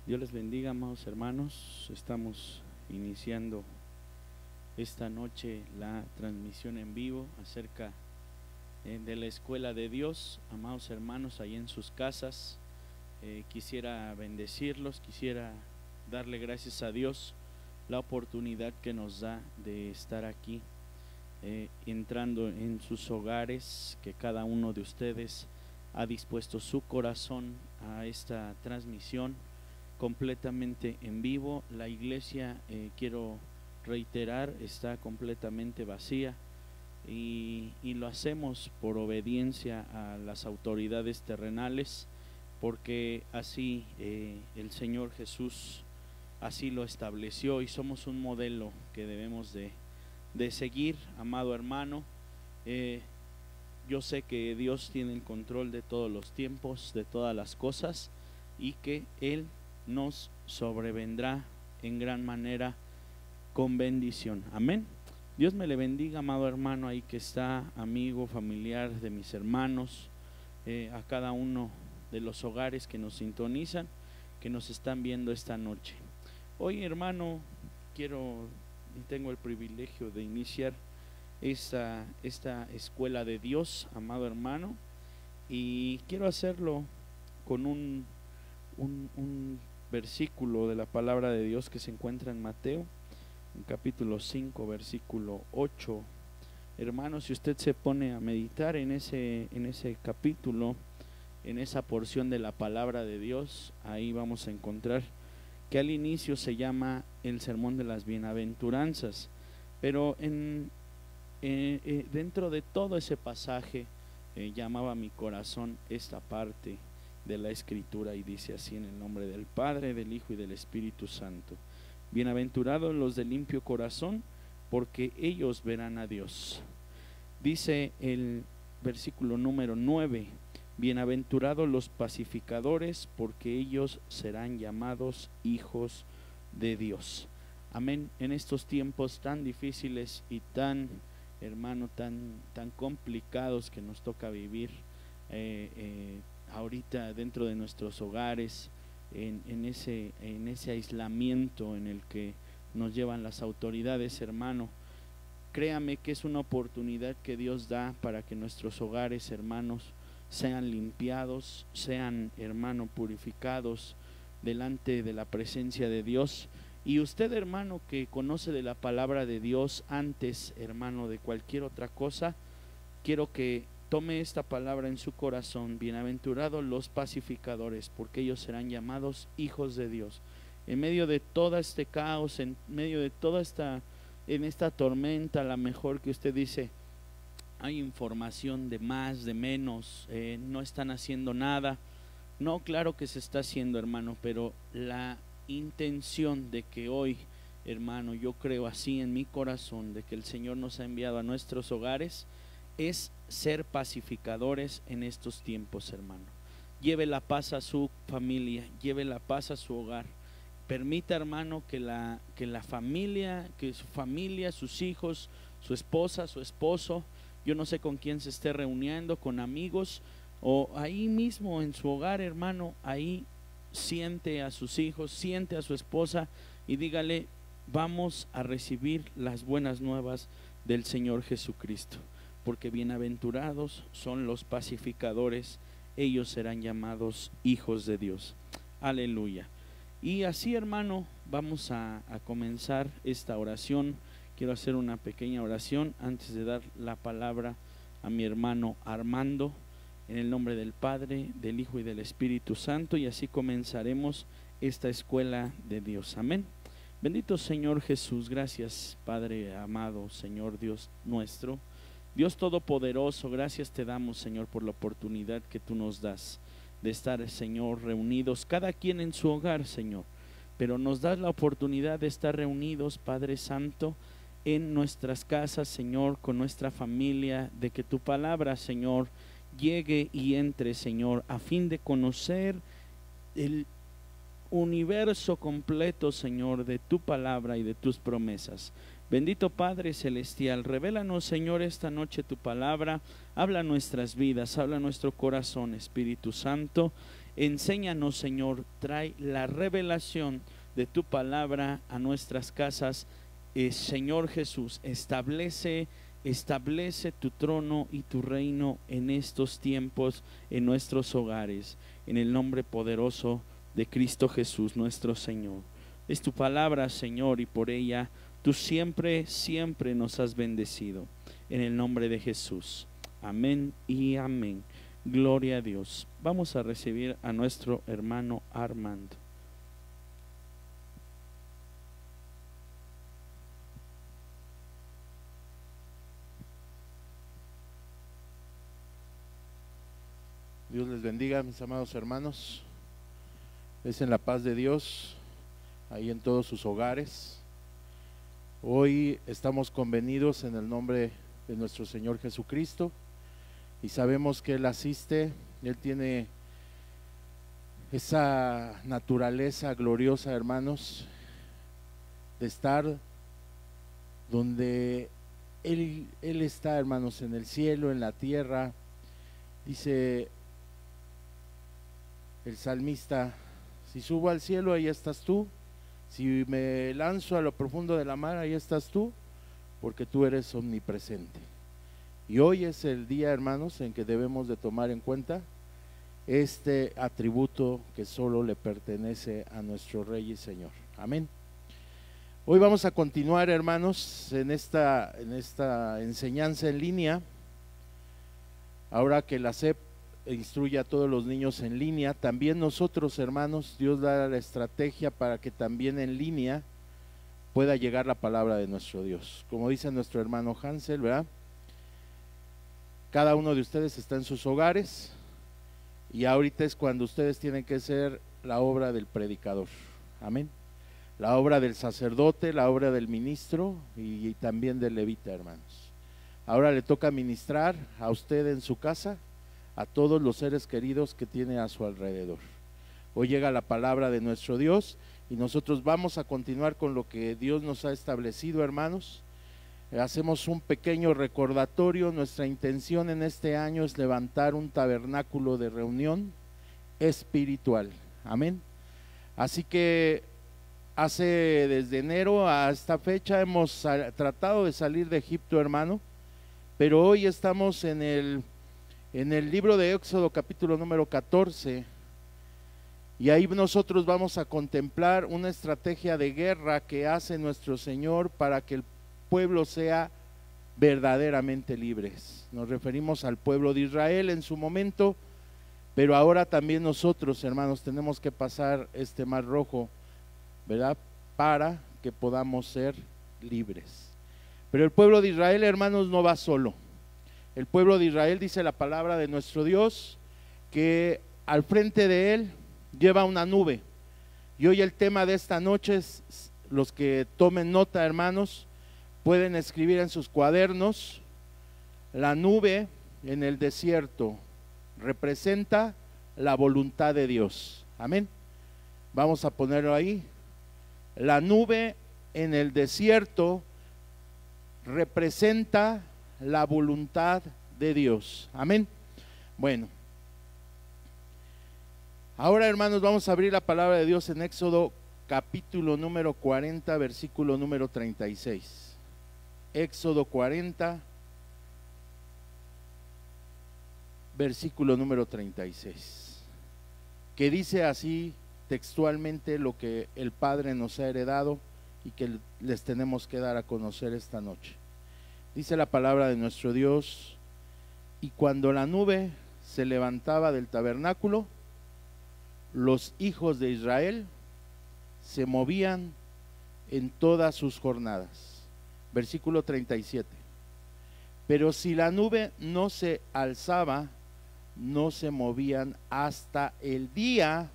Dios les bendiga, amados hermanos. Estamos iniciando esta noche la transmisión en vivo acerca de la escuela de Dios. Amados hermanos, ahí en sus casas, quisiera bendecirlos, quisiera darle gracias a Dios la oportunidad que nos da de estar aquí, entrando en sus hogares, que cada uno de ustedes ha dispuesto su corazón a esta transmisión completamente en vivo. La iglesia, quiero reiterar, está completamente vacía y lo hacemos por obediencia a las autoridades terrenales, porque así el Señor Jesús así lo estableció y somos un modelo que debemos de seguir, amado hermano. Yo sé que Dios tiene el control de todos los tiempos, de todas las cosas, y que Él nos sobrevendrá en gran manera con bendición. Amén. Dios me le bendiga, amado hermano ahí que está, amigo, familiar de mis hermanos, a cada uno de los hogares que nos sintonizan, que nos están viendo esta noche. Hoy, hermano, tengo el privilegio de iniciar esta escuela de Dios, amado hermano, y quiero hacerlo con un versículo de la palabra de Dios que se encuentra en Mateo, en capítulo 5, versículo 8. Hermanos, si usted se pone a meditar en ese capítulo, en esa porción de la palabra de Dios, ahí vamos a encontrar que al inicio se llama el sermón de las bienaventuranzas, pero dentro de todo ese pasaje llamaba a mi corazón esta parte de la escritura y dice así: en el nombre del Padre, del Hijo y del Espíritu Santo. Bienaventurados los de limpio corazón, porque ellos verán a Dios. Dice el versículo número 9: bienaventurados los pacificadores, porque ellos serán llamados hijos de Dios. Amén. En estos tiempos tan difíciles y tan, hermano, tan complicados que nos toca vivir ahorita dentro de nuestros hogares, en ese aislamiento en el que nos llevan las autoridades, hermano, créame que es una oportunidad que Dios da para que nuestros hogares, hermanos, sean limpiados, sean, hermano, purificados delante de la presencia de Dios. Y usted, hermano, que conoce de la palabra de Dios antes, hermano, de cualquier otra cosa, quiero que tome esta palabra en su corazón: bienaventurados los pacificadores, porque ellos serán llamados hijos de Dios. En medio de todo este caos, en medio de toda esta tormenta, a lo mejor que usted dice, hay información de más, de menos, no están haciendo nada. No, claro que se está haciendo, hermano, pero la intención de que hoy, hermano, yo creo así en mi corazón, de que el Señor nos ha enviado a nuestros hogares, es ser pacificadores en estos tiempos, hermano. Lleve la paz a su familia, lleve la paz a su hogar. Permita, hermano, que su familia, sus hijos, su esposa, su esposo, yo no sé con quién se esté reuniendo, con amigos o ahí mismo en su hogar, hermano, ahí siente a sus hijos, siente a su esposa y dígale: vamos a recibir las buenas nuevas del Señor Jesucristo, porque bienaventurados son los pacificadores, ellos serán llamados hijos de Dios. Aleluya. Y así, hermano, vamos a comenzar esta oración. Quiero hacer una pequeña oración antes de dar la palabra a mi hermano Armando, en el nombre del Padre, del Hijo y del Espíritu Santo, y así comenzaremos esta escuela de Dios. Amén. Bendito Señor Jesús, gracias Padre amado, Señor Dios nuestro, Dios Todopoderoso, gracias te damos, Señor, por la oportunidad que tú nos das de estar, Señor, reunidos, cada quien en su hogar, Señor, pero nos das la oportunidad de estar reunidos, Padre Santo, en nuestras casas, Señor, con nuestra familia, de que tu palabra, Señor, llegue y entre, Señor, a fin de conocer el universo completo, Señor, de tu palabra y de tus promesas. Bendito Padre Celestial, revélanos, Señor, esta noche tu palabra, habla nuestras vidas, habla nuestro corazón, Espíritu Santo. Enséñanos, Señor, trae la revelación de tu palabra a nuestras casas. Señor Jesús, establece tu trono y tu reino en estos tiempos, en nuestros hogares, en el nombre poderoso de Cristo Jesús, nuestro Señor. Es tu palabra, Señor, y por ella tú siempre nos has bendecido. En el nombre de Jesús. Amén y amén. Gloria a Dios. Vamos a recibir a nuestro hermano Armando. Dios les bendiga, mis amados hermanos. Es en la paz de Dios, ahí en todos sus hogares. Hoy estamos convenidos en el nombre de nuestro Señor Jesucristo y sabemos que Él asiste, Él tiene esa naturaleza gloriosa, hermanos, de estar donde Él está, hermanos, en el cielo, en la tierra. Dice el salmista: si subo al cielo, ahí estás tú. Si me lanzo a lo profundo de la mar, ahí estás tú, porque tú eres omnipresente. Y hoy es el día, hermanos, en que debemos de tomar en cuenta este atributo que solo le pertenece a nuestro Rey y Señor. Amén. Hoy vamos a continuar, hermanos, en esta enseñanza en línea. Ahora que la SEP instruye a todos los niños en línea, también nosotros, hermanos, Dios da la estrategia para que también en línea pueda llegar la palabra de nuestro Dios. Como dice nuestro hermano Hansel, ¿verdad? Cada uno de ustedes está en sus hogares y ahorita es cuando ustedes tienen que hacer la obra del predicador. Amén. La obra del sacerdote, la obra del ministro y también del levita, hermanos. Ahora le toca ministrar a usted en su casa, a todos los seres queridos que tiene a su alrededor. Hoy llega la palabra de nuestro Dios y nosotros vamos a continuar con lo que Dios nos ha establecido, hermanos. Hacemos un pequeño recordatorio. Nuestra intención en este año es levantar un tabernáculo de reunión espiritual. Amén. Así que desde enero a esta fecha hemos tratado de salir de Egipto, hermano, pero hoy estamos en el libro de Éxodo, capítulo número 14, y ahí nosotros vamos a contemplar una estrategia de guerra que hace nuestro Señor para que el pueblo sea verdaderamente libres. Nos referimos al pueblo de Israel en su momento, pero ahora también nosotros, hermanos, tenemos que pasar este mar rojo, ¿verdad? Para que podamos ser libres. Pero el pueblo de Israel, hermanos, no va solo. El pueblo de Israel, dice la palabra de nuestro Dios, que al frente de él lleva una nube. Y hoy el tema de esta noche es, los que tomen nota, hermanos, pueden escribir en sus cuadernos: la nube en el desierto representa la voluntad de Dios. Amén. Vamos a ponerlo ahí. La nube en el desierto representa la voluntad de Dios. Amén. Bueno, ahora, hermanos, vamos a abrir la palabra de Dios en Éxodo capítulo número 40, versículo número 36. Éxodo 40, versículo número 36, que dice así textualmente lo que el Padre nos ha heredado y que les tenemos que dar a conocer esta noche. Dice la palabra de nuestro Dios: y cuando la nube se levantaba del tabernáculo, los hijos de Israel se movían en todas sus jornadas. Versículo 37. Pero si la nube no se alzaba, no se movían hasta el día.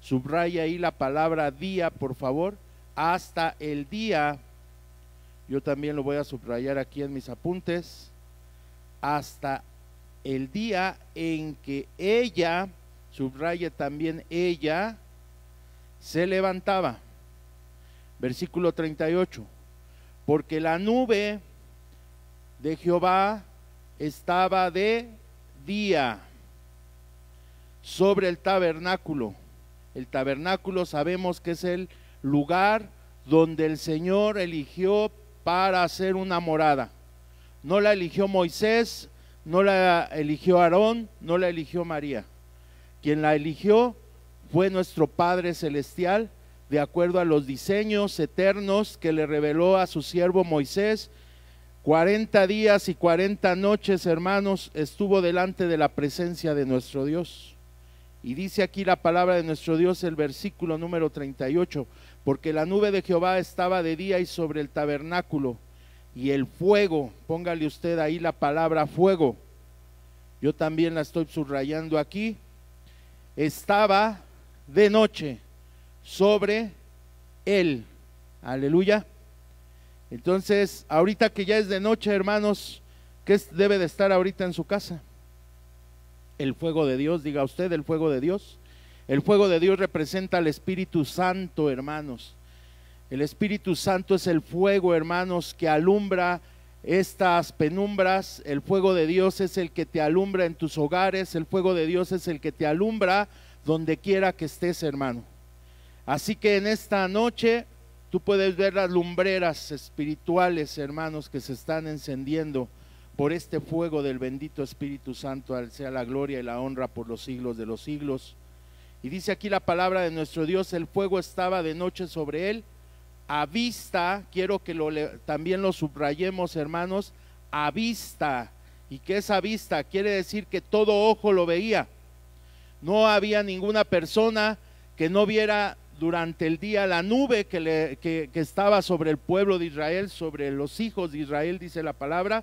Subraya ahí la palabra día, por favor. Hasta el día. Yo también lo voy a subrayar aquí en mis apuntes. Hasta el día en que ella, subraye también ella, se levantaba. Versículo 38. porque la nube de Jehová estaba de día sobre el tabernáculo. El tabernáculo sabemos que es el lugar donde el Señor eligió para hacer una morada. No la eligió Moisés, no la eligió Aarón, no la eligió María. Quien la eligió fue nuestro Padre Celestial, de acuerdo a los diseños eternos que le reveló a su siervo Moisés. 40 días y 40 noches, hermanos, estuvo delante de la presencia de nuestro Dios. Y dice aquí la palabra de nuestro Dios, el versículo número 38, porque la nube de Jehová estaba de día y sobre el tabernáculo, y el fuego, póngale usted ahí la palabra fuego, yo también la estoy subrayando aquí, estaba de noche sobre él. Aleluya. Entonces, ahorita que ya es de noche, hermanos, ¿qué debe de estar ahorita en su casa? El fuego de Dios, diga usted, el fuego de Dios. El fuego de Dios representa al Espíritu Santo, hermanos. El Espíritu Santo es el fuego, hermanos, que alumbra estas penumbras. El fuego de Dios es el que te alumbra en tus hogares. El fuego de Dios es el que te alumbra donde quiera que estés, hermano. Así que en esta noche tú puedes ver las lumbreras espirituales, hermanos, que se están encendiendo por este fuego del bendito Espíritu Santo. Al sea la gloria y la honra por los siglos de los siglos. Y dice aquí la palabra de nuestro Dios, el fuego estaba de noche sobre él, a vista, quiero que también lo subrayemos, hermanos, a vista. ¿Y qué es a vista? Quiere decir que todo ojo lo veía. No había ninguna persona que no viera durante el día la nube que estaba sobre el pueblo de Israel, sobre los hijos de Israel, dice la palabra.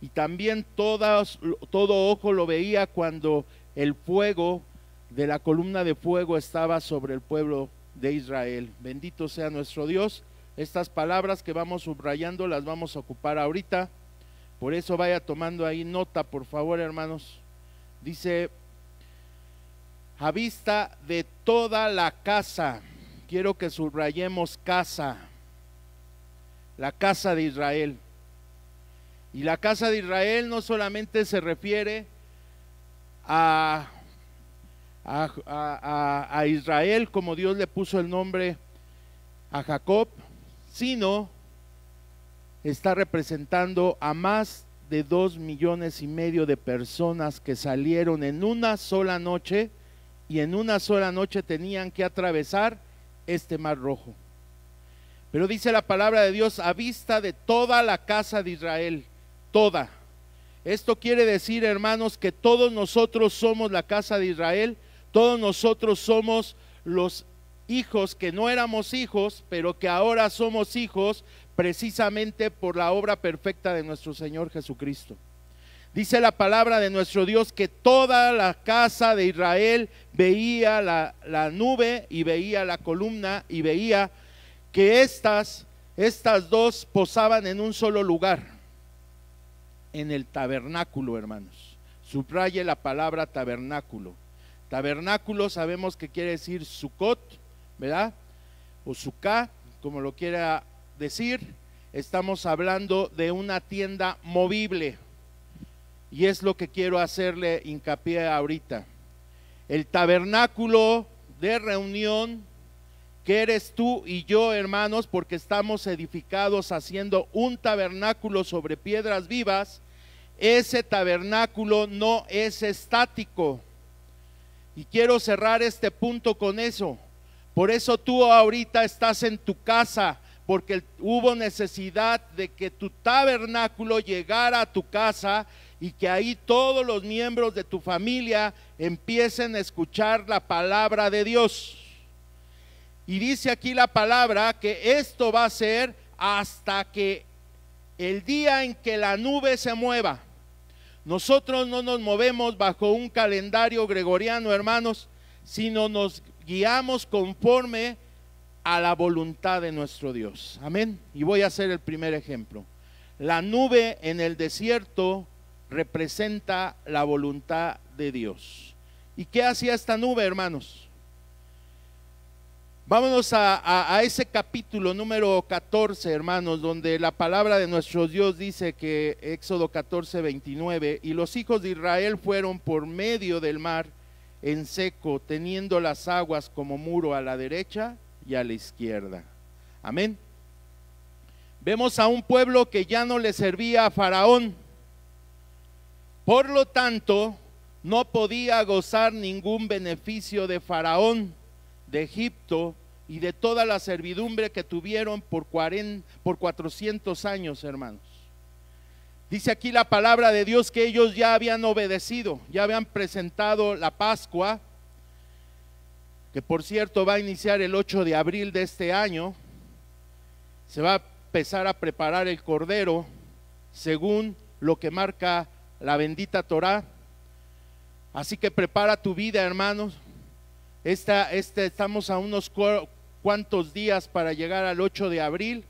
Y también todo ojo lo veía cuando el fuego de la columna de fuego estaba sobre el pueblo de Israel. Bendito sea nuestro Dios. Estas palabras que vamos subrayando las vamos a ocupar ahorita. Por eso vaya tomando ahí nota, por favor, hermanos. Dice, a vista de toda la casa. Quiero que subrayemos casa. La casa de Israel. Y la casa de Israel no solamente se refiere a Israel, como Dios le puso el nombre a Jacob, sino está representando a más de 2,5 millones de personas que salieron en una sola noche, y en una sola noche tenían que atravesar este mar rojo. Pero dice la palabra de Dios, a vista de toda la casa de Israel, toda. Esto quiere decir, hermanos, que todos nosotros somos la casa de Israel. Todos nosotros somos los hijos que no éramos hijos, pero que ahora somos hijos precisamente por la obra perfecta de nuestro Señor Jesucristo. Dice la palabra de nuestro Dios que toda la casa de Israel veía la nube y veía la columna y veía que estas dos posaban en un solo lugar, en el tabernáculo, hermanos. Subraye la palabra tabernáculo. Tabernáculo sabemos que quiere decir Sucot, ¿verdad? O Sucá, como lo quiera decir. Estamos hablando de una tienda movible, y es lo que quiero hacerle hincapié ahorita. El tabernáculo de reunión, que eres tú y yo, hermanos, porque estamos edificados haciendo un tabernáculo sobre piedras vivas. Ese tabernáculo no es estático. Y quiero cerrar este punto con eso. Por eso tú ahorita estás en tu casa, porque hubo necesidad de que tu tabernáculo llegara a tu casa y que ahí todos los miembros de tu familia empiecen a escuchar la palabra de Dios. Y dice aquí la palabra que esto va a ser hasta que el día en que la nube se mueva. Nosotros no nos movemos bajo un calendario gregoriano, hermanos, sino nos guiamos conforme a la voluntad de nuestro Dios. Amén. Y voy a hacer el primer ejemplo. La nube en el desierto representa la voluntad de Dios. ¿Y qué hacía esta nube, hermanos? Vámonos a ese capítulo número 14, hermanos, donde la palabra de nuestro Dios dice que, Éxodo 14, 29, y los hijos de Israel fueron por medio del mar en seco, teniendo las aguas como muro a la derecha y a la izquierda. Amén. Vemos a un pueblo que ya no le servía a Faraón, por lo tanto, no podía gozar ningún beneficio de Faraón, de Egipto y de toda la servidumbre que tuvieron por 400 años, hermanos. Dice aquí la palabra de Dios que ellos ya habían obedecido, ya habían presentado la Pascua, que por cierto va a iniciar el 8 de abril de este año. Se va a empezar a preparar el cordero según lo que marca la bendita Torá. Así que prepara tu vida, hermanos. Estamos a unos cuantos días para llegar al 8 de abril,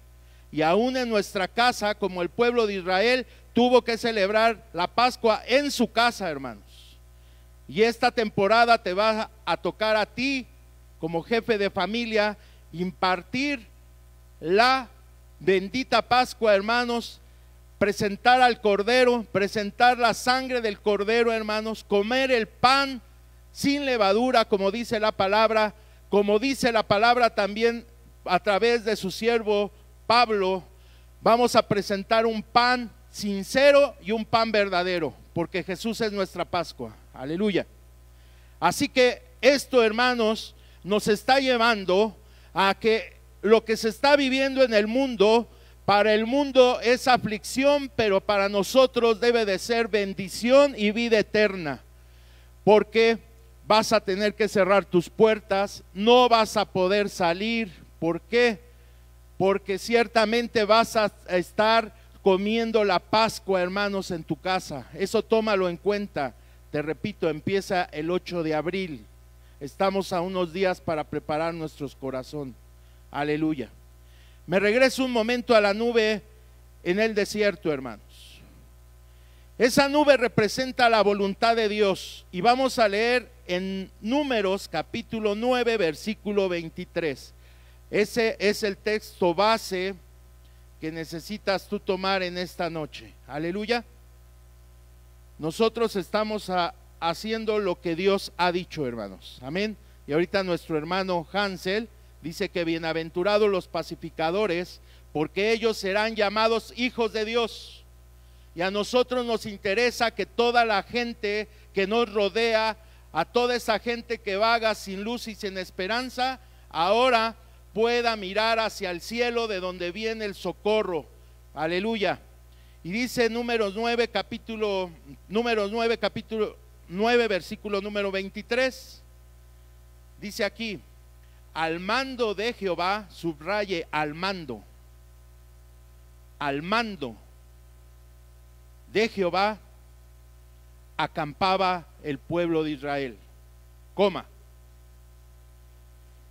y aún en nuestra casa, como el pueblo de Israel tuvo que celebrar la Pascua en su casa, hermanos. Y esta temporada te va a tocar a ti, como jefe de familia, impartir la bendita Pascua, hermanos, presentar al cordero, presentar la sangre del cordero, hermanos, comer el pan sin levadura, como dice la palabra también a través de su siervo Pablo. Vamos a presentar un pan sincero y un pan verdadero, porque Jesús es nuestra Pascua. Aleluya. Así que esto, hermanos, nos está llevando a que lo que se está viviendo en el mundo, para el mundo es aflicción, pero para nosotros debe de ser bendición y vida eterna, porque vas a tener que cerrar tus puertas, no vas a poder salir. ¿Por qué? Porque ciertamente vas a estar comiendo la Pascua, hermanos, en tu casa. Eso tómalo en cuenta. Te repito, empieza el 8 de abril. Estamos a unos días para preparar nuestros corazones. Aleluya. Me regreso un momento a la nube en el desierto, hermanos. Esa nube representa la voluntad de Dios, y vamos a leer en Números capítulo 9 versículo 23. Ese es el texto base que necesitas tú tomar en esta noche. Aleluya. Nosotros estamos haciendo lo que Dios ha dicho, hermanos. Amén. Y ahorita nuestro hermano Hansel dice que bienaventurados los pacificadores, porque ellos serán llamados hijos de Dios. Y a nosotros nos interesa que toda la gente que nos rodea, a toda esa gente que vaga sin luz y sin esperanza, ahora pueda mirar hacia el cielo, de donde viene el socorro. Aleluya. Y dice Números 9 capítulo 9 versículo número 23. Dice aquí: al mando de Jehová, subraye al mando de Jehová acampaba el pueblo de Israel,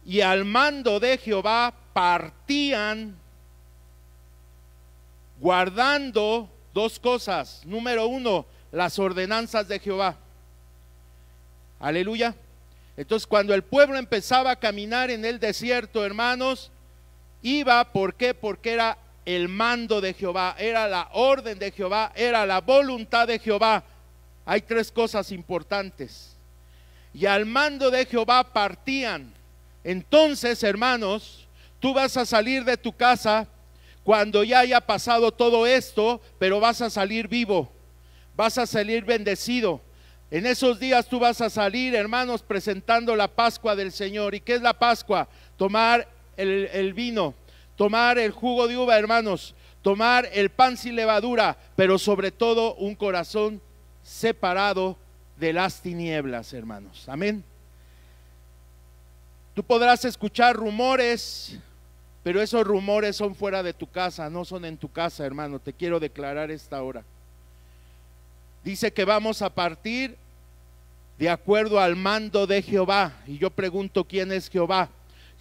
y al mando de Jehová partían, guardando dos cosas. Número uno, las ordenanzas de Jehová. Aleluya. Entonces, cuando el pueblo empezaba a caminar en el desierto, hermanos, iba, ¿por qué? Porque era el mando de Jehová, era la orden de Jehová, era la voluntad de Jehová. Hay tres cosas importantes. Y al mando de Jehová partían. Entonces, hermanos, tú vas a salir de tu casa cuando ya haya pasado todo esto, pero vas a salir vivo, vas a salir bendecido. En esos días tú vas a salir, hermanos, presentando la Pascua del Señor. ¿Y qué es la Pascua? Tomar el vino, tomar el jugo de uva, hermanos, tomar el pan sin levadura, pero sobre todo un corazón separado de las tinieblas, hermanos. Amén. Tú podrás escuchar rumores, pero esos rumores son fuera de tu casa, no son en tu casa, hermano. Te quiero declarar esta hora. Dice que vamos a partir de acuerdo al mando de Jehová. Y yo pregunto, ¿quién es Jehová?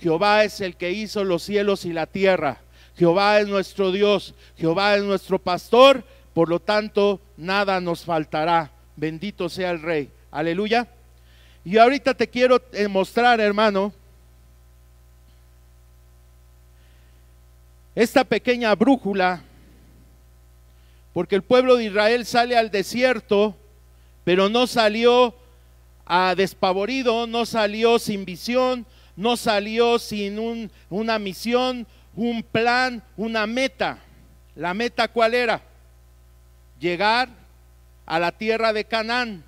Jehová es el que hizo los cielos y la tierra. Jehová es nuestro Dios, Jehová es nuestro pastor, por lo tanto nada nos faltará. Bendito sea el Rey. Aleluya. Y ahorita te quiero mostrar, hermano, esta pequeña brújula, porque el pueblo de Israel sale al desierto, pero no salió despavorido, no salió sin visión, no salió sin una misión, un plan, una meta. ¿La meta cuál era? Llegar a la tierra de Canaán.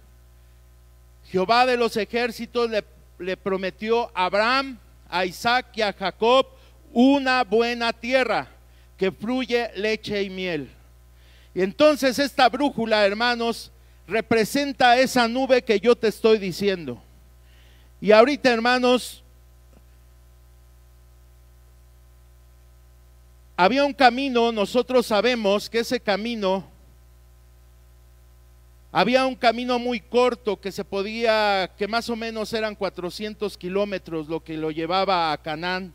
Jehová de los ejércitos le prometió a Abraham, a Isaac y a Jacob una buena tierra que fluye leche y miel. Y entonces esta brújula, hermanos, representa esa nube que yo te estoy diciendo. Y ahorita, hermanos, había un camino, nosotros sabemos que ese camino, había un camino muy corto que más o menos eran 400 kilómetros lo que lo llevaba a Canaán,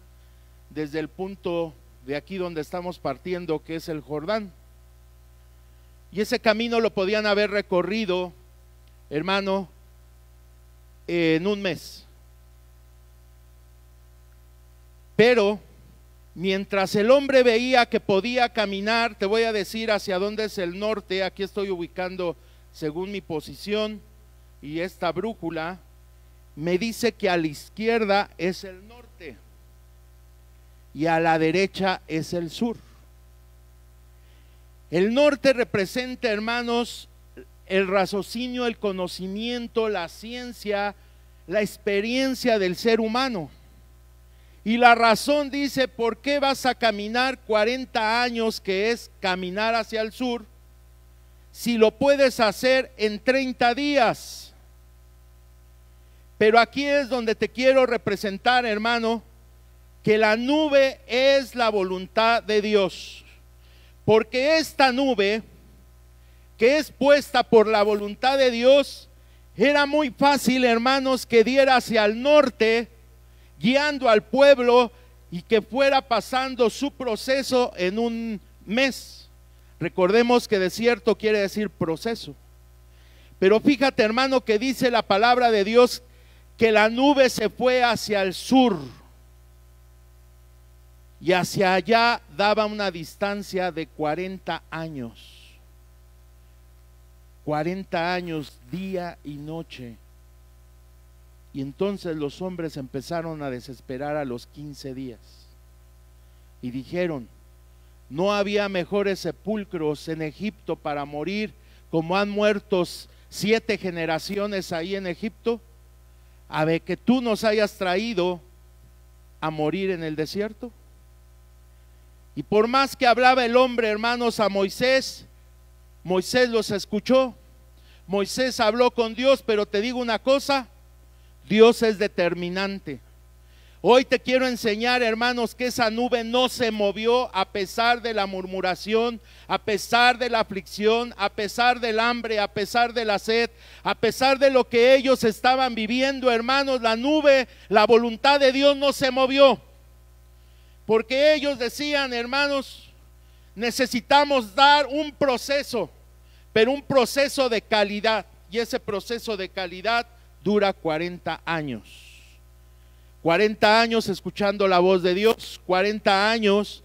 desde el punto de aquí donde estamos partiendo, que es el Jordán. Y ese camino lo podían haber recorrido, hermano, en un mes. Pero mientras el hombre veía que podía caminar, te voy a decir hacia dónde es el norte. Aquí estoy ubicando según mi posición, y esta brújula me dice que a la izquierda es el norte y a la derecha es el sur. El norte representa, hermanos, el raciocinio, el conocimiento, la ciencia, la experiencia del ser humano. Y la razón dice: ¿por qué vas a caminar 40 años, que es caminar hacia el sur, si lo puedes hacer en 30 días? Pero aquí es donde te quiero representar, hermano, que la nube es la voluntad de Dios. Porque esta nube, que es puesta por la voluntad de Dios, era muy fácil, hermanos, que diera hacia el norte, guiando al pueblo, y que fuera pasando su proceso en un mes. Recordemos que desierto quiere decir proceso. Pero fíjate, hermano, que dice la palabra de Dios que la nube se fue hacia el sur, y hacia allá daba una distancia de 40 años. 40 años, día y noche. Y entonces los hombres empezaron a desesperar a los 15 días. Y dijeron: ¿no había mejores sepulcros en Egipto para morir, como han muerto 7 generaciones ahí en Egipto? A ver, que tú nos hayas traído a morir en el desierto. Y por más que hablaba el hombre, hermanos, a Moisés, Moisés los escuchó. Moisés habló con Dios, pero te digo una cosa: Dios es determinante. Hoy te quiero enseñar, hermanos, que esa nube no se movió a pesar de la murmuración, a pesar de la aflicción, a pesar del hambre, a pesar de la sed, a pesar de lo que ellos estaban viviendo, hermanos. La nube, la voluntad de Dios no se movió, porque ellos decían: hermanos, necesitamos dar un proceso, pero un proceso de calidad, y ese proceso de calidad dura 40 años. 40 años escuchando la voz de Dios, 40 años.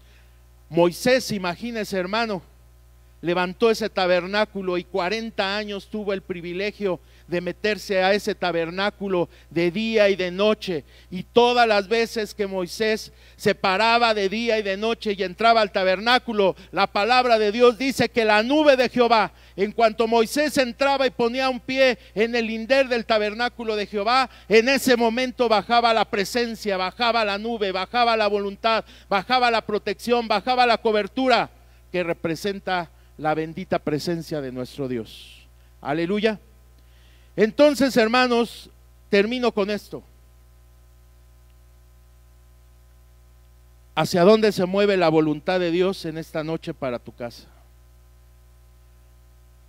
Moisés, imagínese, hermano, levantó ese tabernáculo, y 40 años tuvo el privilegio de meterse a ese tabernáculo de día y de noche. Y todas las veces que Moisés se paraba de día y de noche y entraba al tabernáculo, la palabra de Dios dice que la nube de Jehová, en cuanto Moisés entraba y ponía un pie en el linder del tabernáculo de Jehová, en ese momento bajaba la presencia, bajaba la nube, bajaba la voluntad, bajaba la protección, bajaba la cobertura, que representa la bendita presencia de nuestro Dios. Aleluya. Entonces, hermanos, termino con esto. ¿Hacia dónde se mueve la voluntad de Dios en esta noche para tu casa?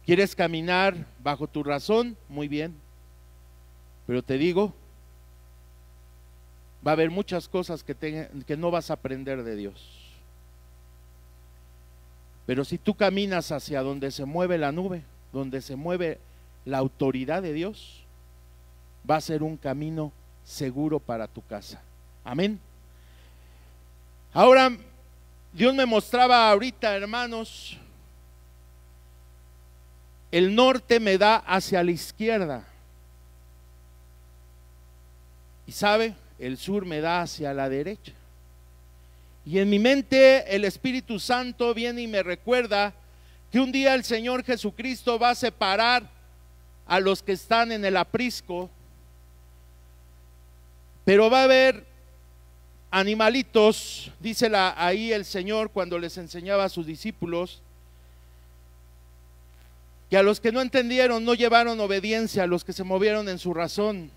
¿Quieres caminar bajo tu razón? Muy bien. Pero te digo, va a haber muchas cosas que no vas a aprender de Dios. Pero si tú caminas hacia donde se mueve la nube, donde se mueve la autoridad de Dios, va a ser un camino seguro para tu casa. Amén. Ahora, Dios me mostraba ahorita, hermanos, el norte me da hacia la izquierda. Y sabe, el sur me da hacia la derecha. Y en mi mente el Espíritu Santo viene y me recuerda que un día el Señor Jesucristo va a separar a los que están en el aprisco, pero va a haber animalitos, dice ahí el Señor cuando les enseñaba a sus discípulos, que a los que no entendieron no llevaron obediencia, a los que se movieron en su razón.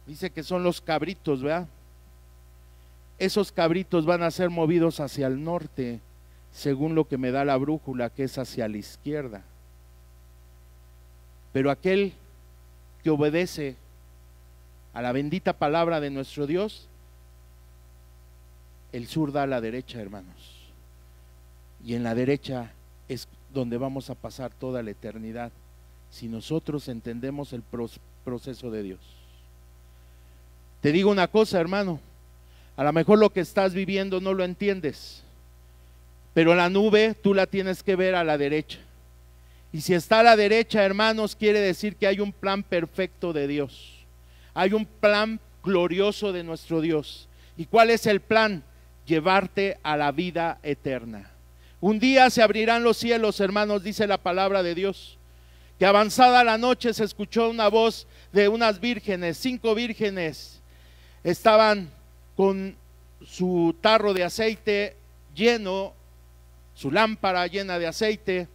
Dice que son los cabritos, ¿verdad? Esos cabritos van a ser movidos hacia el norte, según lo que me da la brújula, que es hacia la izquierda. Pero aquel que obedece a la bendita palabra de nuestro Dios, el sur da a la derecha, hermanos. Y en la derecha es donde vamos a pasar toda la eternidad, si nosotros entendemos el proceso de Dios. Te digo una cosa, hermano, a lo mejor lo que estás viviendo no lo entiendes, pero la nube tú la tienes que ver a la derecha. Y si está a la derecha, hermanos, quiere decir que hay un plan perfecto de Dios. Hay un plan glorioso de nuestro Dios. ¿Y cuál es el plan? Llevarte a la vida eterna. Un día se abrirán los cielos, hermanos, dice la palabra de Dios, que avanzada la noche se escuchó una voz de unas vírgenes, 5 vírgenes, estaban con su tarro de aceite lleno, su lámpara llena de aceite,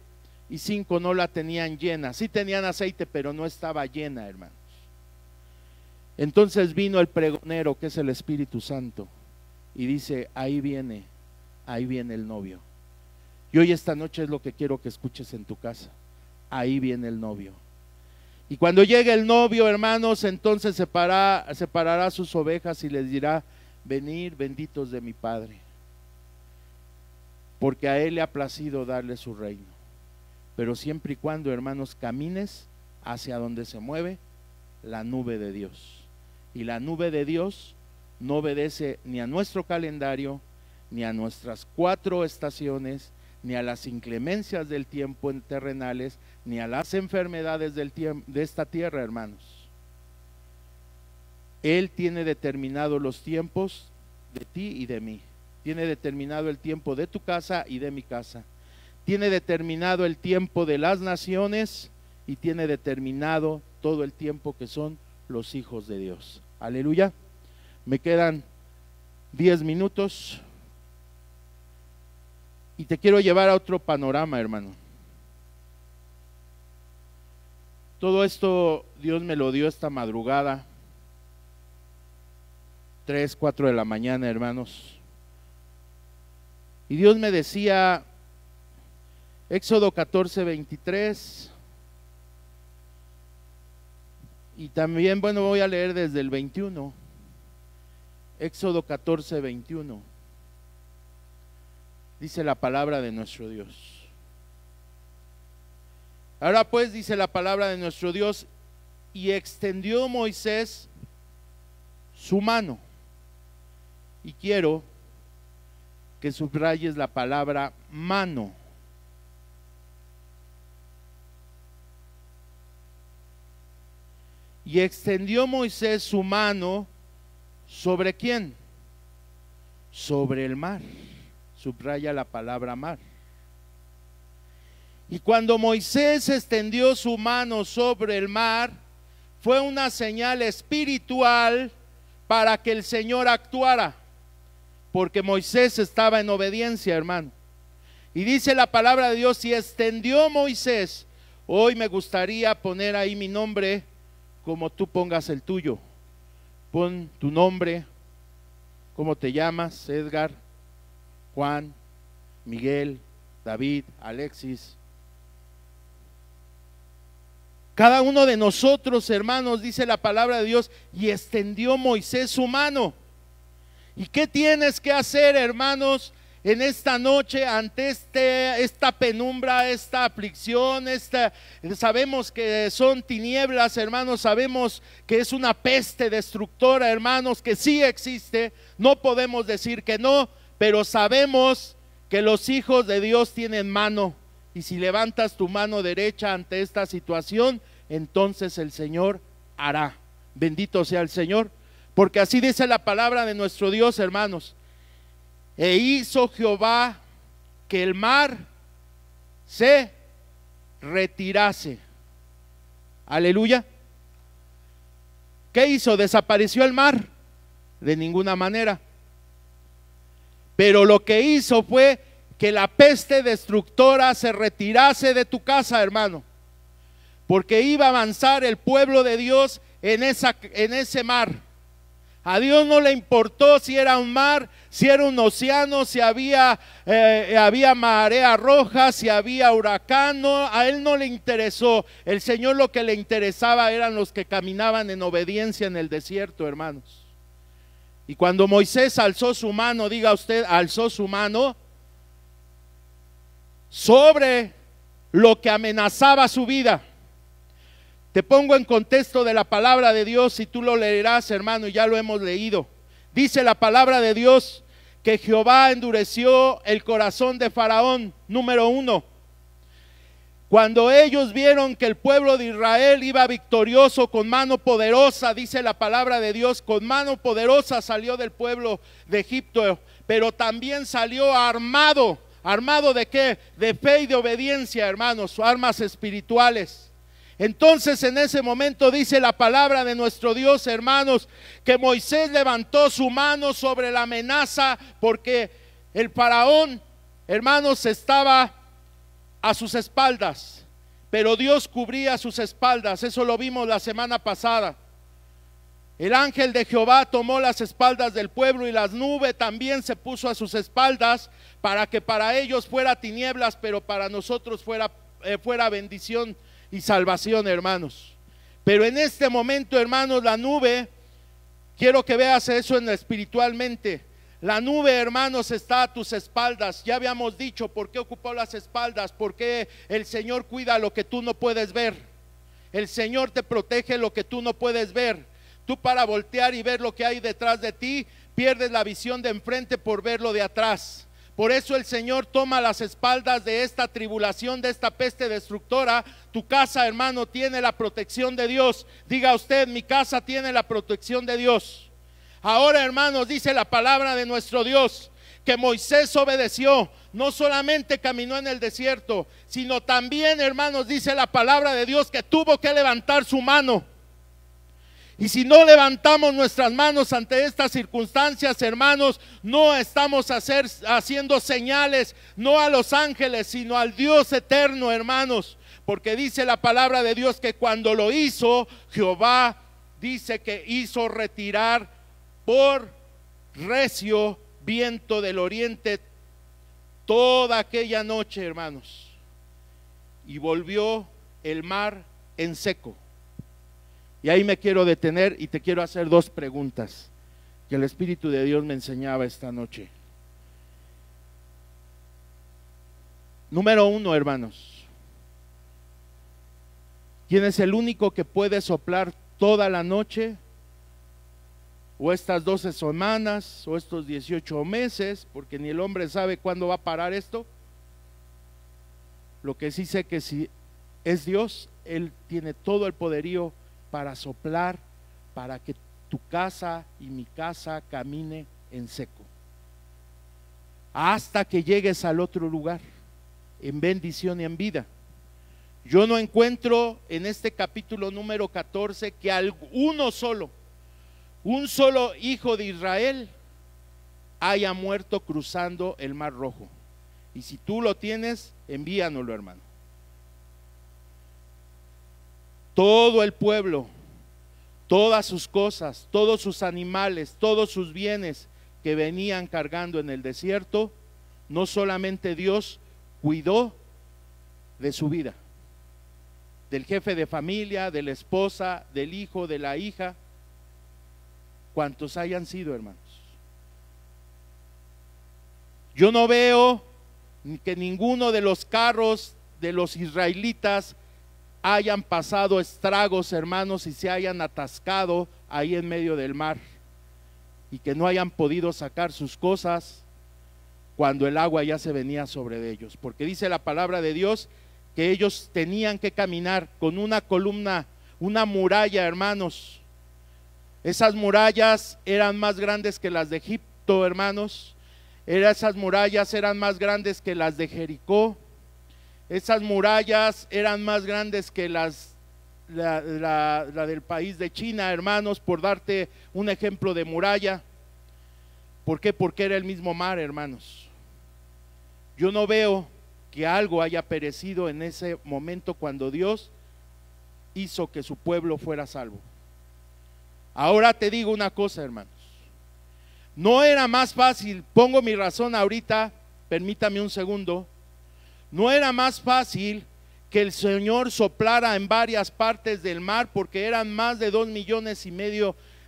y 5 no la tenían llena. Sí tenían aceite, pero no estaba llena, hermanos. Entonces vino el pregonero, que es el Espíritu Santo, y dice, ahí viene el novio. Y hoy esta noche es lo que quiero que escuches en tu casa. Ahí viene el novio. Y cuando llegue el novio, hermanos, entonces separará sus ovejas y les dirá, venid benditos de mi Padre, porque a Él le ha placido darle su reino. Pero siempre y cuando, hermanos, camines hacia donde se mueve la nube de Dios. Y la nube de Dios no obedece ni a nuestro calendario, ni a nuestras 4 estaciones, ni a las inclemencias del tiempo terrenales, ni a las enfermedades del de esta tierra, hermanos. Él tiene determinado los tiempos de ti y de mí. Tiene determinado el tiempo de tu casa y de mi casa. Tiene determinado el tiempo de las naciones y tiene determinado todo el tiempo que son los hijos de Dios. Aleluya. Me quedan 10 minutos y te quiero llevar a otro panorama, hermano. Todo esto Dios me lo dio esta madrugada, 3, 4 de la mañana, hermanos. Y Dios me decía, Éxodo 14, 23. Y también, bueno, voy a leer desde el 21. Éxodo 14, 21. Dice la palabra de nuestro Dios. Ahora pues, dice la palabra de nuestro Dios, y extendió Moisés su mano. Y quiero que subrayes la palabra mano. Y extendió Moisés su mano, ¿sobre quién? Sobre el mar. Subraya la palabra mar. Y cuando Moisés extendió su mano sobre el mar, fue una señal espiritual para que el Señor actuara, porque Moisés estaba en obediencia, hermano. Y dice la palabra de Dios, y extendió Moisés. Hoy me gustaría poner ahí mi nombre, como tú pongas el tuyo. Pon tu nombre, cómo te llamas, Edgar, Juan, Miguel, David, Alexis. Cada uno de nosotros, hermanos, dice la palabra de Dios, y extendió Moisés su mano. ¿Y qué tienes que hacer, hermanos, en esta noche ante esta penumbra, esta aflicción, sabemos que son tinieblas, hermanos, sabemos que es una peste destructora, hermanos, que sí existe, no podemos decir que no, pero sabemos que los hijos de Dios tienen mano, y si levantas tu mano derecha ante esta situación, entonces el Señor hará. Bendito sea el Señor, porque así dice la palabra de nuestro Dios, hermanos. E hizo Jehová que el mar se retirase. Aleluya. ¿Qué hizo? ¿Desapareció el mar? De ninguna manera. Pero lo que hizo fue que la peste destructora se retirase de tu casa, hermano, porque iba a avanzar el pueblo de Dios en ese mar. A Dios no le importó si era un mar, si era un océano, si había marea roja, si había huracán. No, a Él no le interesó. El Señor lo que le interesaba eran los que caminaban en obediencia en el desierto, hermanos. Y cuando Moisés alzó su mano, diga usted, alzó su mano sobre lo que amenazaba su vida. Te pongo en contexto de la palabra de Dios, y tú lo leerás, hermano, y ya lo hemos leído. Dice la palabra de Dios que Jehová endureció el corazón de Faraón. Número 1. Cuando ellos vieron que el pueblo de Israel iba victorioso con mano poderosa, dice la palabra de Dios, con mano poderosa salió del pueblo de Egipto, pero también salió armado. ¿Armado de qué? De fe y de obediencia, hermanos, armas espirituales. Entonces en ese momento dice la palabra de nuestro Dios, hermanos, que Moisés levantó su mano sobre la amenaza, porque el faraón, hermanos, estaba a sus espaldas, pero Dios cubría sus espaldas. Eso lo vimos la semana pasada. El ángel de Jehová tomó las espaldas del pueblo, y las nubes también se puso a sus espaldas, para que para ellos fuera tinieblas, pero para nosotros fuera bendición y salvación, hermanos. Pero en este momento, hermanos, la nube, quiero que veas eso espiritualmente. La nube, hermanos, está a tus espaldas. Ya habíamos dicho por qué ocupó las espaldas, porque el Señor cuida lo que tú no puedes ver. El Señor te protege lo que tú no puedes ver. Tú, para voltear y ver lo que hay detrás de ti, pierdes la visión de enfrente por ver lo de atrás. Por eso el Señor toma las espaldas de esta tribulación, de esta peste destructora. Tu casa, hermano, tiene la protección de Dios. Diga usted, mi casa tiene la protección de Dios. Ahora, hermanos, dice la palabra de nuestro Dios que Moisés obedeció. No solamente caminó en el desierto, sino también, hermanos, dice la palabra de Dios que tuvo que levantar su mano. Y si no levantamos nuestras manos ante estas circunstancias, hermanos, no estamos haciendo señales, no a los ángeles, sino al Dios eterno, hermanos. Porque dice la palabra de Dios que cuando lo hizo, Jehová dice que hizo retirar por recio viento del oriente toda aquella noche, hermanos. Y volvió el mar en seco. Y ahí me quiero detener y te quiero hacer dos preguntas que el Espíritu de Dios me enseñaba esta noche. Número 1, hermanos. ¿Quién es el único que puede soplar toda la noche? O estas 12 semanas, o estos 18 meses, porque ni el hombre sabe cuándo va a parar esto. Lo que sí sé que si es Dios, Él tiene todo el poderío para soplar, para que tu casa y mi casa camine en seco, hasta que llegues al otro lugar, en bendición y en vida. Yo no encuentro en este capítulo número 14 que un solo hijo de Israel haya muerto cruzando el Mar Rojo. Y si tú lo tienes, envíanoslo, hermano. Todo el pueblo, todas sus cosas, todos sus animales, todos sus bienes que venían cargando en el desierto, no solamente Dios cuidó de su vida, del jefe de familia, de la esposa, del hijo, de la hija, cuantos hayan sido, hermanos. Yo no veo que ninguno de los carros de los israelitas hayan pasado estragos, hermanos, y se hayan atascado ahí en medio del mar, y que no hayan podido sacar sus cosas, cuando el agua ya se venía sobre ellos, porque dice la palabra de Dios que ellos tenían que caminar con una columna, una muralla, hermanos. Esas murallas eran más grandes que las de Egipto, hermanos. Esas murallas eran más grandes que las de Jericó. Esas murallas eran más grandes que la del país de China, hermanos, por darte un ejemplo de muralla. ¿Por qué? Porque era el mismo mar, hermanos. Yo no veo que algo haya perecido en ese momento cuando Dios hizo que su pueblo fuera salvo. Ahora te digo una cosa, hermanos. No era más fácil, pongo mi razón ahorita, permítame un segundo. No era más fácil que el Señor soplara en varias partes del mar, porque eran más de 2,5 millones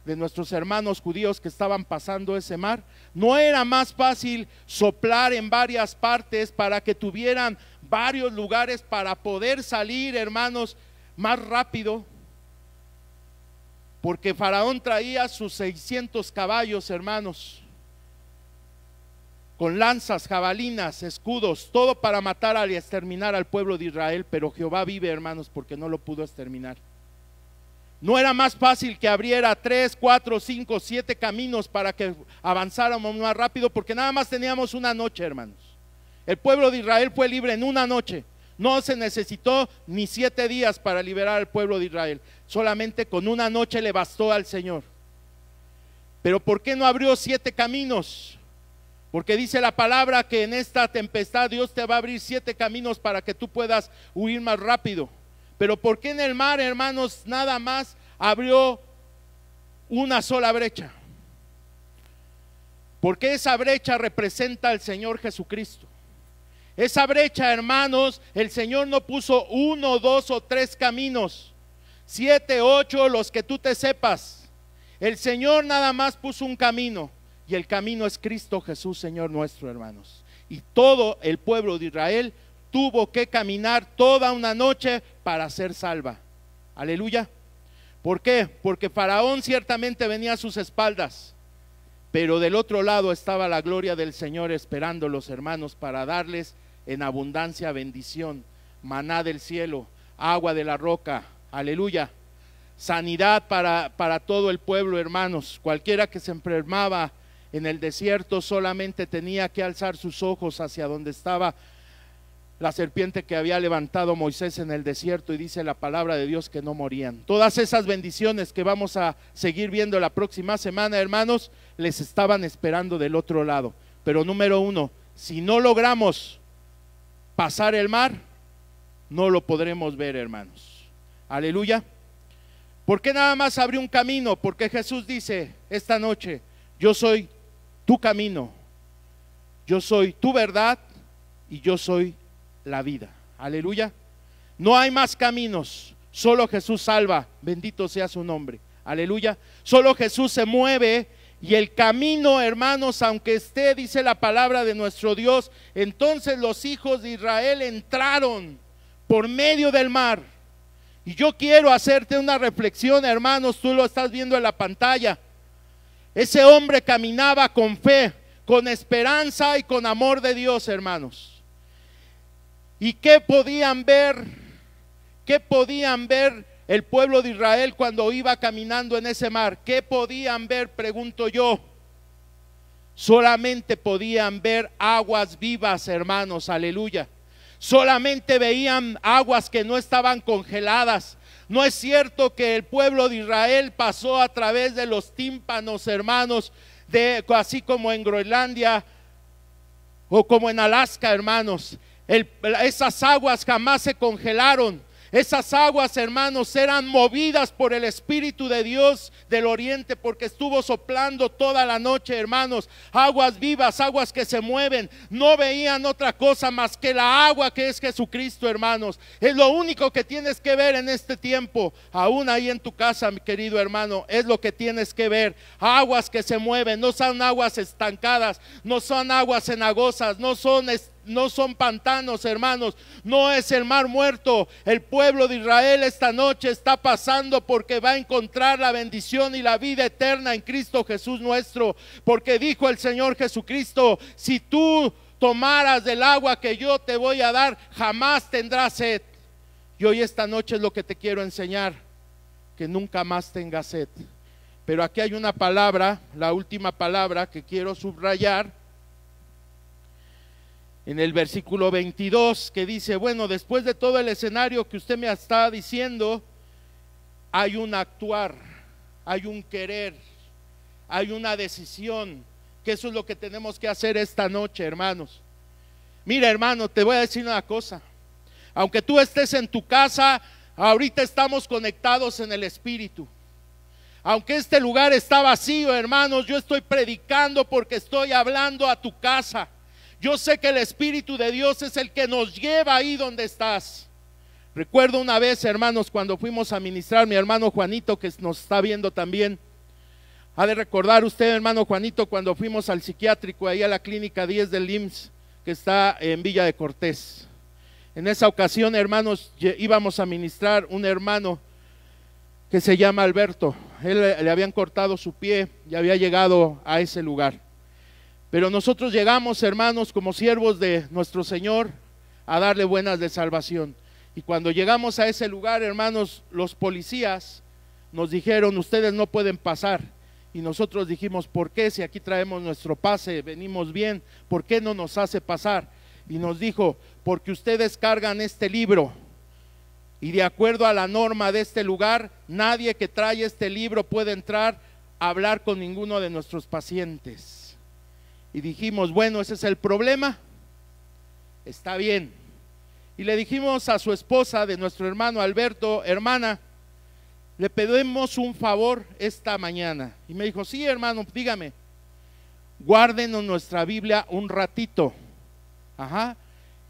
de nuestros hermanos judíos que estaban pasando ese mar. No era más fácil soplar en varias partes para que tuvieran varios lugares para poder salir, hermanos, más rápido, porque Faraón traía sus 600 caballos, hermanos, con lanzas, jabalinas, escudos, todo para matar y exterminar al pueblo de Israel. Pero Jehová vive, hermanos, porque no lo pudo exterminar. No era más fácil que abriera 3, 4, 5, 7 caminos para que avanzáramos más rápido, porque nada más teníamos una noche, hermanos. El pueblo de Israel fue libre en una noche. No se necesitó ni 7 días para liberar al pueblo de Israel. Solamente con una noche le bastó al Señor. Pero ¿por qué no abrió 7 caminos? Porque dice la palabra que en esta tempestad Dios te va a abrir 7 caminos para que tú puedas huir más rápido. Pero ¿por qué en el mar, hermanos, nada más abrió una sola brecha? Porque esa brecha representa al Señor Jesucristo. Esa brecha, hermanos, el Señor no puso 1, 2 o 3 caminos, 7, 8, los que tú te sepas. El Señor nada más puso un camino, y el camino es Cristo Jesús, Señor nuestro, hermanos. Y todo el pueblo de Israel tuvo que caminar toda una noche para ser salva. Aleluya. ¿Por qué? Porque Faraón ciertamente venía a sus espaldas, pero del otro lado estaba la gloria del Señor esperando, los hermanos, para darles en abundancia bendición, maná del cielo, agua de la roca. Aleluya. Sanidad para todo el pueblo, hermanos. Cualquiera que se enfermaba en el desierto solamente tenía que alzar sus ojos hacia donde estaba la serpiente que había levantado Moisés en el desierto, y dice la palabra de Dios que no morían. Todas esas bendiciones que vamos a seguir viendo la próxima semana, hermanos, les estaban esperando del otro lado. Pero número 1, si no logramos pasar el mar, no lo podremos ver, hermanos. Aleluya. ¿Por qué nada más abrió un camino? Porque Jesús dice esta noche: yo soy tu camino, yo soy tu verdad y yo soy la vida. Aleluya. No hay más caminos, solo Jesús salva, bendito sea su nombre. Aleluya. Solo Jesús se mueve, y el camino, hermanos, aunque esté, dice la palabra de nuestro Dios, entonces los hijos de Israel entraron por medio del mar. Y yo quiero hacerte una reflexión, hermanos, tú lo estás viendo en la pantalla. Ese hombre caminaba con fe, con esperanza y con amor de Dios, hermanos. ¿Y qué podían ver? ¿Qué podían ver el pueblo de Israel cuando iba caminando en ese mar? ¿Qué podían ver? Pregunto yo. Solamente podían ver aguas vivas, hermanos, aleluya. Solamente veían aguas que no estaban congeladas. No es cierto que el pueblo de Israel pasó a través de los tímpanos, hermanos, así como en Groenlandia o como en Alaska, hermanos. Esas aguas jamás se congelaron. Esas aguas, hermanos, eran movidas por el Espíritu de Dios del oriente, porque estuvo soplando toda la noche, hermanos. Aguas vivas, aguas que se mueven. No veían otra cosa más que la agua que es Jesucristo, hermanos. Es lo único que tienes que ver en este tiempo. Aún ahí en tu casa, mi querido hermano, es lo que tienes que ver. Aguas que se mueven, no son aguas estancadas, no son aguas cenagosas, no son pantanos, hermanos. No es el mar muerto. El pueblo de Israel esta noche está pasando porque va a encontrar la bendición y la vida eterna en Cristo Jesús nuestro, porque dijo el Señor Jesucristo: si tú tomaras del agua que yo te voy a dar, jamás tendrás sed. Y hoy esta noche es lo que te quiero enseñar, que nunca más tengas sed. Pero aquí hay una palabra, la última palabra que quiero subrayar, en el versículo 22, que dice, bueno, después de todo el escenario que usted me está diciendo, hay un actuar, hay un querer, hay una decisión, que eso es lo que tenemos que hacer esta noche, hermanos. Mira, hermano, te voy a decir una cosa, aunque tú estés en tu casa, ahorita estamos conectados en el Espíritu. Aunque este lugar está vacío, hermanos, yo estoy predicando porque estoy hablando a tu casa. Yo sé que el Espíritu de Dios es el que nos lleva ahí donde estás. Recuerdo una vez, hermanos, cuando fuimos a ministrar, mi hermano Juanito, que nos está viendo también, ha de recordar usted, hermano Juanito, cuando fuimos al psiquiátrico, ahí a la clínica 10 del IMSS, que está en Villa de Cortés. En esa ocasión, hermanos, íbamos a ministrar un hermano que se llama Alberto. Él le habían cortado su pie y había llegado a ese lugar. Pero nosotros llegamos, hermanos, como siervos de nuestro Señor, a darle buenas de salvación. Y cuando llegamos a ese lugar, hermanos, los policías nos dijeron, ustedes no pueden pasar. Y nosotros dijimos, ¿por qué? Si aquí traemos nuestro pase, venimos bien, ¿por qué no nos hace pasar? Y nos dijo, porque ustedes cargan este libro. Y de acuerdo a la norma de este lugar, nadie que trae este libro puede entrar a hablar con ninguno de nuestros pacientes. Y dijimos, bueno, ese es el problema, está bien. Y le dijimos a su esposa de nuestro hermano Alberto, hermana, le pedimos un favor esta mañana. Y me dijo, sí, hermano, dígame, guárdenos nuestra Biblia un ratito. Ajá.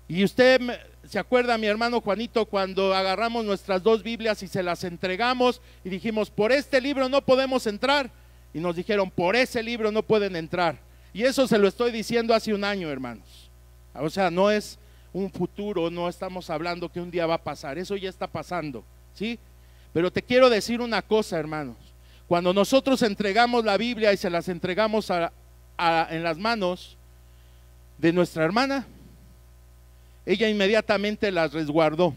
Y usted se acuerda, mi hermano Juanito, cuando agarramos nuestras dos Biblias y se las entregamos y dijimos, por este libro no podemos entrar. Y nos dijeron, por ese libro no pueden entrar. Y eso se lo estoy diciendo hace un año, hermanos. O sea, no es un futuro, no estamos hablando que un día va a pasar, eso ya está pasando, ¿sí? Pero te quiero decir una cosa, hermanos. Cuando nosotros entregamos la Biblia y se las entregamos en las manos de nuestra hermana, ella inmediatamente las resguardó.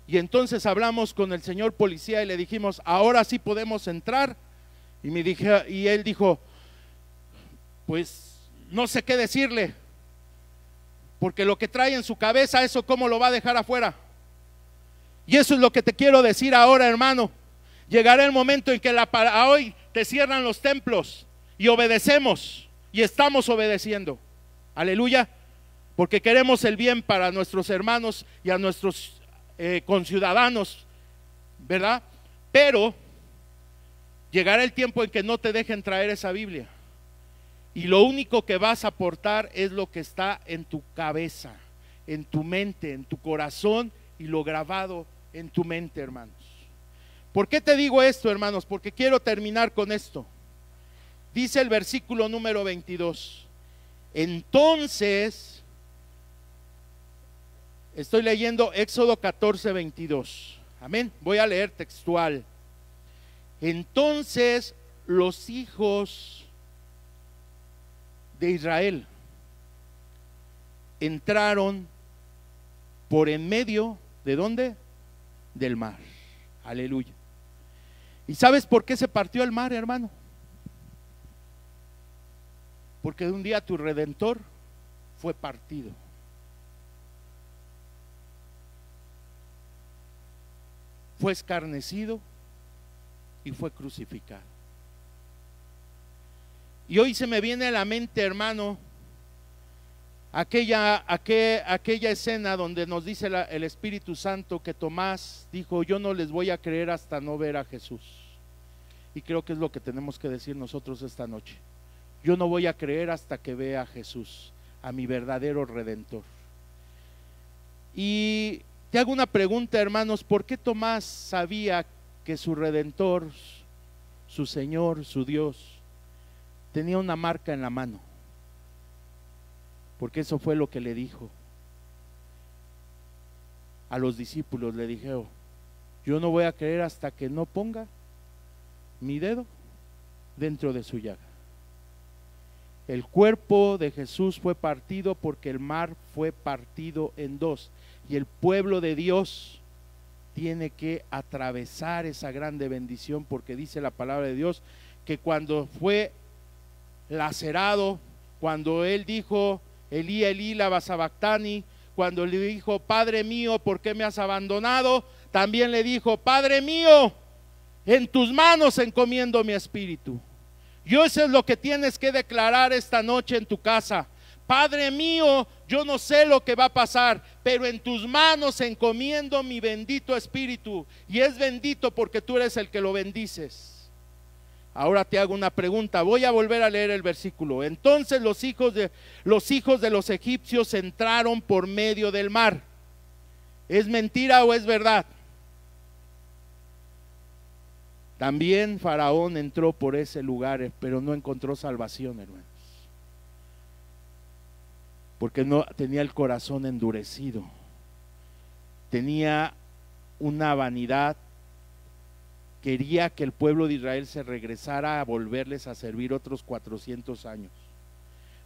Y entonces hablamos con el señor policía y le dijimos, ahora sí podemos entrar. Y él dijo, pues no sé qué decirle, porque lo que trae en su cabeza, eso cómo lo va a dejar afuera. Y eso es lo que te quiero decir ahora, hermano. Llegará el momento en que hoy te cierran los templos y obedecemos, y estamos obedeciendo, aleluya, porque queremos el bien para nuestros hermanos y a nuestros conciudadanos, ¿verdad? Pero llegará el tiempo en que no te dejen traer esa Biblia. Y lo único que vas a aportar es lo que está en tu cabeza, en tu mente, en tu corazón y lo grabado en tu mente, hermanos. ¿Por qué te digo esto, hermanos? Porque quiero terminar con esto. Dice el versículo número 22. Entonces, estoy leyendo Éxodo 14, 22. Amén. Voy a leer textual. Entonces los hijos de Israel entraron por en medio ¿de dónde? Del mar. Aleluya. ¿Y sabes por qué se partió el mar, hermano? Porque un día tu Redentor fue partido. Fue escarnecido y fue crucificado. Y hoy se me viene a la mente, hermano, aquella escena donde nos dice el Espíritu Santo que Tomás dijo, yo no les voy a creer hasta no ver a Jesús. Y creo que es lo que tenemos que decir nosotros esta noche. Yo no voy a creer hasta que vea a Jesús, a mi verdadero Redentor. Y te hago una pregunta, hermanos, ¿por qué Tomás sabía que su Redentor, su Señor, su Dios, tenía una marca en la mano? Porque eso fue lo que le dijo a los discípulos. Le dijo, yo no voy a creer hasta que no ponga mi dedo dentro de su llaga. El cuerpo de Jesús fue partido porque el mar fue partido en dos. Y el pueblo de Dios tiene que atravesar esa grande bendición, porque dice la palabra de Dios que cuando fue lacerado, cuando él dijo Elí, Elí, lama sabactani, cuando le dijo Padre mío, ¿por qué me has abandonado?, también le dijo Padre mío, en tus manos encomiendo mi espíritu. Y eso es lo que tienes que declarar esta noche en tu casa. Padre mío, yo no sé lo que va a pasar, pero en tus manos encomiendo mi bendito espíritu, y es bendito porque tú eres el que lo bendices. Ahora te hago una pregunta, voy a volver a leer el versículo. Entonces los hijos de los egipcios entraron por medio del mar. ¿Es mentira o es verdad? También Faraón entró por ese lugar, pero no encontró salvación, hermanos, porque no tenía el corazón endurecido, tenía una vanidad, quería que el pueblo de Israel se regresara a volverles a servir otros 400 años.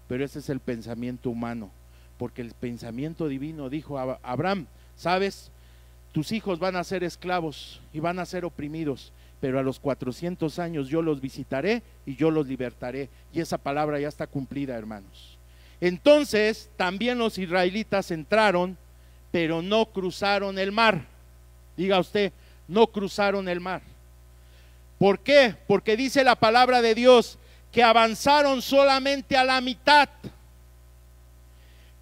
Pero ese es el pensamiento humano, porque el pensamiento divino dijo a Abraham, sabes, tus hijos van a ser esclavos y van a ser oprimidos, pero a los 400 años yo los visitaré y yo los libertaré. Y esa palabra ya está cumplida, hermanos. Entonces también los israelitas entraron, pero no cruzaron el mar. Diga usted, no cruzaron el mar. ¿Por qué? Porque dice la palabra de Dios que avanzaron solamente a la mitad.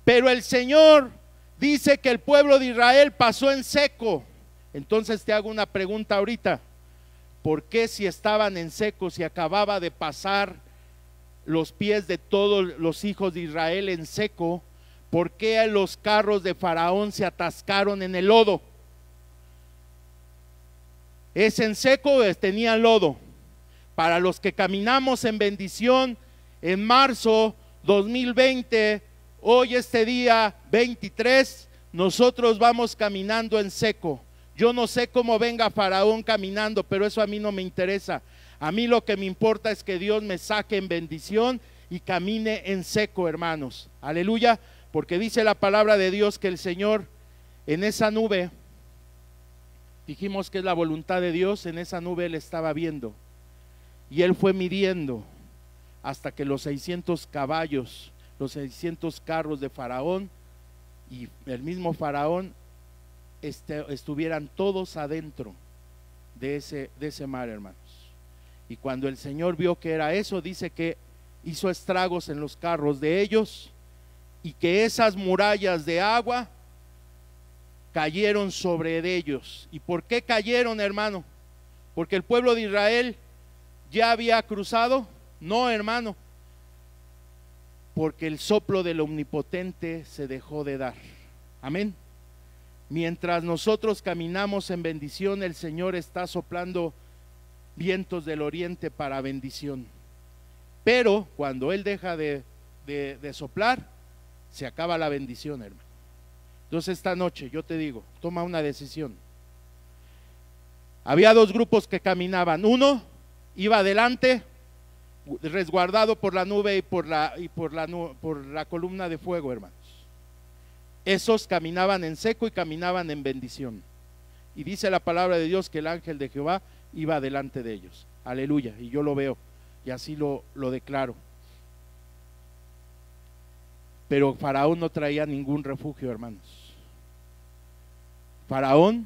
Pero el Señor dice que el pueblo de Israel pasó en seco. Entonces te hago una pregunta ahorita. ¿Por qué, si estaban en seco, si acababa de pasar los pies de todos los hijos de Israel en seco, por qué los carros de Faraón se atascaron en el lodo? ¿Es en seco o tenían lodo? Para los que caminamos en bendición, en marzo 2020, hoy este día 23, nosotros vamos caminando en seco. Yo no sé cómo venga Faraón caminando, pero eso a mí no me interesa. A mí lo que me importa es que Dios me saque en bendición y camine en seco, hermanos. Aleluya, porque dice la palabra de Dios que el Señor en esa nube, dijimos que es la voluntad de Dios, en esa nube Él estaba viendo. Y Él fue midiendo hasta que los 600 caballos, los 600 carros de Faraón y el mismo Faraón estuvieran todos adentro de ese mar, hermanos. Y cuando el Señor vio que era eso, dice que hizo estragos en los carros de ellos y que esas murallas de agua cayeron sobre ellos. ¿Y por qué cayeron, hermano? ¿Porque el pueblo de Israel ya había cruzado? No, hermano, porque el soplo del Omnipotente se dejó de dar. Amén. Mientras nosotros caminamos en bendición, el Señor está soplando vientos del oriente para bendición. Pero cuando Él deja de soplar, se acaba la bendición, hermano. Entonces esta noche yo te digo, toma una decisión. Había dos grupos que caminaban. Uno iba adelante, resguardado por la nube y por la columna de fuego, hermanos. Esos caminaban en seco y caminaban en bendición. Y dice la palabra de Dios que el ángel de Jehová iba delante de ellos. Aleluya, y yo lo veo y así lo declaro. Pero Faraón no traía ningún refugio, hermanos. Faraón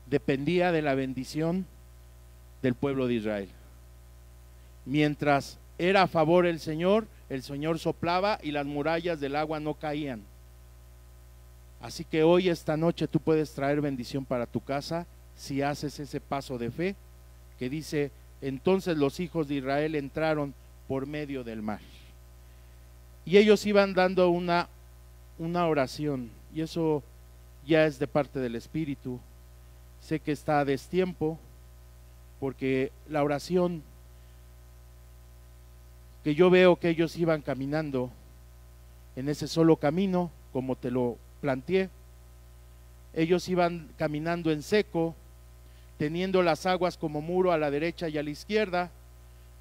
dependía de la bendición del pueblo de Israel. Mientras era a favor el Señor soplaba y las murallas del agua no caían. Así que hoy, esta noche, tú puedes traer bendición para tu casa si haces ese paso de fe que dice: entonces los hijos de Israel entraron por medio del mar. Y ellos iban dando una oración, y eso ya es de parte del Espíritu. Sé que está a destiempo, porque la oración que yo veo que ellos iban caminando en ese solo camino, como te lo planteé, ellos iban caminando en seco, teniendo las aguas como muro a la derecha y a la izquierda,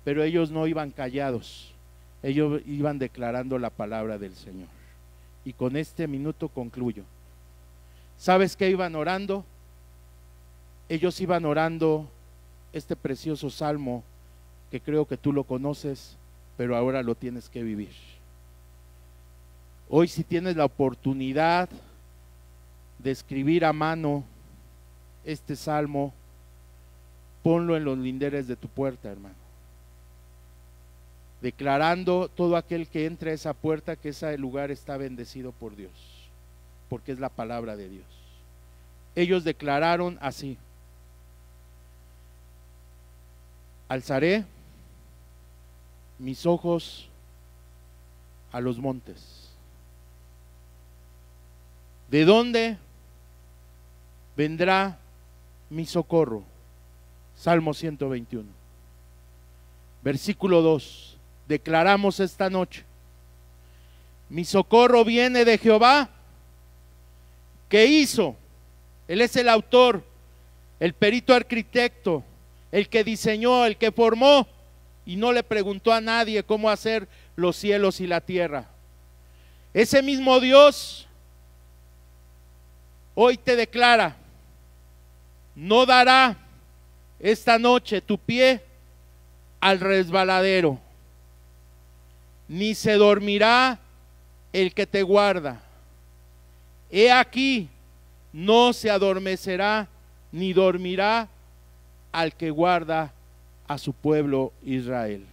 pero ellos no iban callados. ellos iban declarando la palabra del Señor. Y con este minuto concluyo. ¿Sabes qué iban orando? Ellos iban orando este precioso salmo que creo que tú lo conoces, pero ahora lo tienes que vivir. Hoy, si tienes la oportunidad de escribir a mano este salmo, ponlo en los linderes de tu puerta, hermano, declarando todo aquel que entre a esa puerta que ese lugar está bendecido por Dios, porque es la palabra de Dios. Ellos declararon así: alzaré mis ojos a los montes. ¿De dónde vendrá mi socorro? Salmo 121. Versículo 2. Declaramos esta noche: mi socorro viene de Jehová, que hizo. Él es el autor, el perito arquitecto, el que diseñó, el que formó, y no le preguntó a nadie cómo hacer los cielos y la tierra. Ese mismo Dios hoy te declara: no dará esta noche tu pie al resbaladero, ni se dormirá el que te guarda. He aquí, no se adormecerá ni dormirá al que guarda a su pueblo Israel.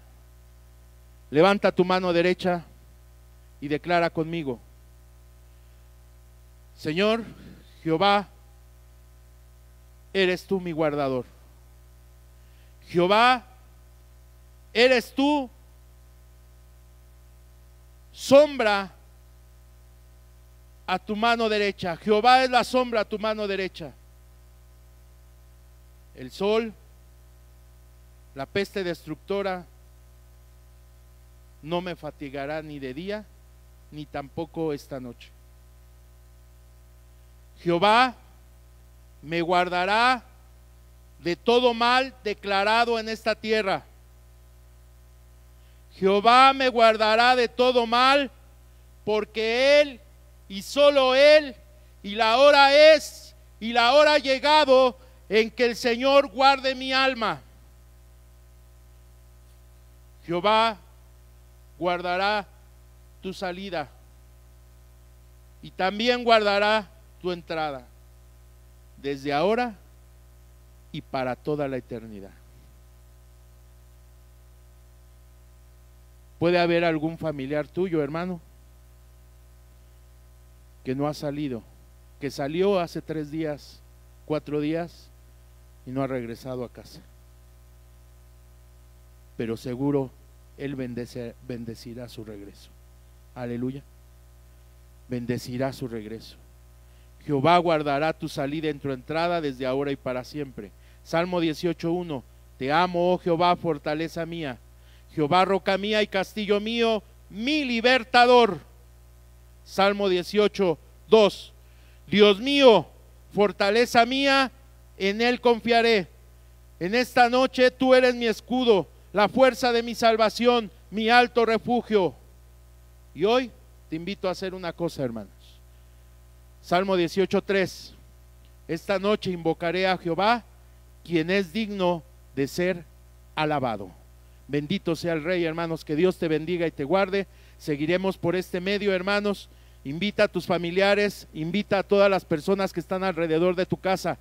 Levanta tu mano derecha y declara conmigo: Señor Jehová, eres tú mi guardador. Jehová, eres tú sombra a tu mano derecha. Jehová es la sombra a tu mano derecha. El sol, la peste destructora, no me fatigará ni de día, ni tampoco esta noche. Jehová me guardará de todo mal declarado en esta tierra. Jehová me guardará de todo mal, porque Él y solo Él, y la hora es, y la hora ha llegado en que el Señor guarde mi alma. Jehová guardará tu salida y también guardará tu entrada, desde ahora y para toda la eternidad. Puede haber algún familiar tuyo, hermano, que no ha salido, que salió hace 3 días, 4 días y no ha regresado a casa. Pero seguro Él bendecirá su regreso. Aleluya. Bendecirá su regreso. Jehová guardará tu salida en tu entrada desde ahora y para siempre. Salmo 18:1. Te amo, oh Jehová, fortaleza mía. Jehová, roca mía y castillo mío, mi libertador. Salmo 18:2. Dios mío, fortaleza mía, en Él confiaré. En esta noche tú eres mi escudo, la fuerza de mi salvación, mi alto refugio. Y hoy te invito a hacer una cosa, hermanos. Salmo 18:3. Esta noche invocaré a Jehová, quien es digno de ser alabado. Bendito sea el Rey, hermanos. Que Dios te bendiga y te guarde. Seguiremos por este medio, hermanos. Invita a tus familiares, invita a todas las personas que están alrededor de tu casa.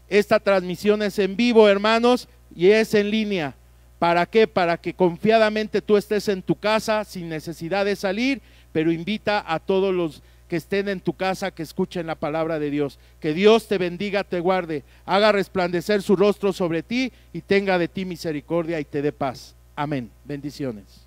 Esta transmisión es en vivo, hermanos, y es en línea. ¿Para qué? Para que confiadamente tú estés en tu casa sin necesidad de salir, pero invita a todos los que estén en tu casa que escuchen la palabra de Dios. Que Dios te bendiga, te guarde, haga resplandecer su rostro sobre ti y tenga de ti misericordia y te dé paz. Amén. Bendiciones.